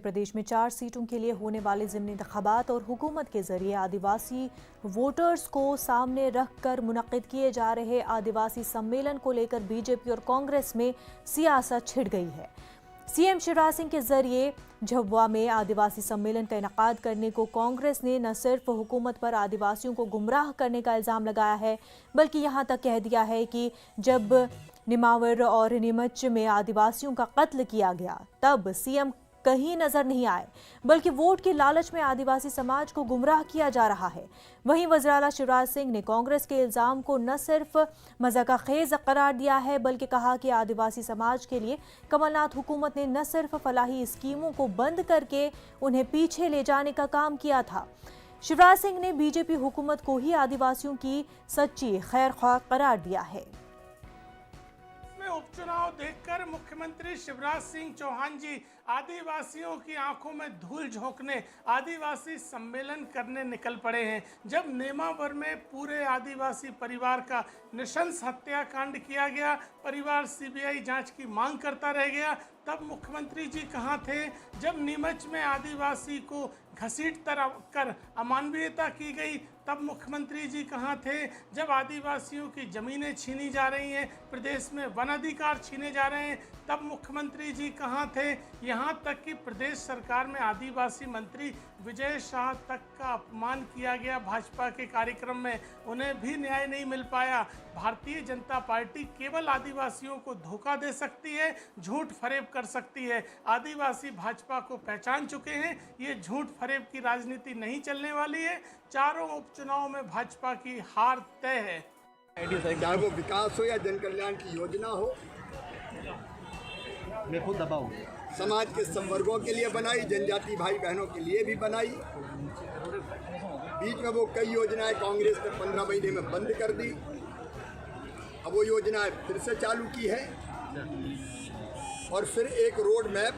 प्रदेश में 4 सीटों के लिए होने वाले ज़िमनी इंतखाबात और हुकूमत के जरिए आदिवासी वोटर्स को सामने रखकर मुनक्किद किए जा रहे आदिवासी सम्मेलन को लेकर बीजेपी और कांग्रेस में सियासत छिड़ गई है। सीएम शिवराज सिंह के जरिए झाबुआ में आदिवासी सम्मेलन का इनेकाद करने को कांग्रेस ने न सिर्फ हुकूमत पर आदिवासियों को गुमराह करने का इल्ज़ाम लगाया है, बल्कि यहां तक कह दिया है कि जब निमावर और नीमच में आदिवासियों का कत्ल किया गया तब सीएम कहीं नजर नहीं आए, बल्कि वोट के लालच में आदिवासी समाज को गुमराह किया जा रहा है। वहीं वज़ीर-ए-आला शिवराज सिंह ने कांग्रेस के इल्ज़ाम को न सिर्फ मज़ाक़खेज़ करार दिया है, बल्कि कहा कि आदिवासी समाज के लिए कमलनाथ हुकूमत ने न सिर्फ फलाही स्कीमों को बंद करके उन्हें पीछे ले जाने का काम किया था। शिवराज सिंह ने बीजेपी हुकूमत को ही आदिवासियों की सच्ची खैरख्वाह करार दिया है। उपचुनाव देखकर मुख्यमंत्री शिवराज सिंह चौहान जी आदिवासियों की आंखों में धूल झोंकने आदिवासी सम्मेलन करने निकल पड़े हैं। जब नेमावर में पूरे आदिवासी परिवार का नृशंस हत्याकांड किया गया, परिवार सीबीआई जांच की मांग करता रह गया, तब मुख्यमंत्री जी कहां थे? जब नीमच में आदिवासी को घसीट कर अमानवीयता की गई, तब मुख्यमंत्री जी कहां थे? जब आदिवासियों की ज़मीनें छीनी जा रही हैं, प्रदेश में वन अधिकार छीने जा रहे हैं, तब मुख्यमंत्री जी कहां थे? यहां तक कि प्रदेश सरकार में आदिवासी मंत्री विजय शाह तक का अपमान किया गया भाजपा के कार्यक्रम में, उन्हें भी न्याय नहीं मिल पाया। भारतीय जनता पार्टी केवल आदिवासियों को धोखा दे सकती है, झूठ फरेब कर सकती है। आदिवासी भाजपा को पहचान चुके हैं, ये झूठ फरेब की राजनीति नहीं चलने वाली है। चारों उपचुनाव में भाजपा की हार तय है। चाहे वो विकास हो या जन कल्याण की योजना हो, समाज के सब वर्गों के लिए बनाई, जनजाति भाई बहनों के लिए भी बनाई। बीच में वो कई योजनाएं कांग्रेस ने 15 महीने में बंद कर दी, अब वो योजनाएं फिर से चालू की है और फिर एक रोड मैप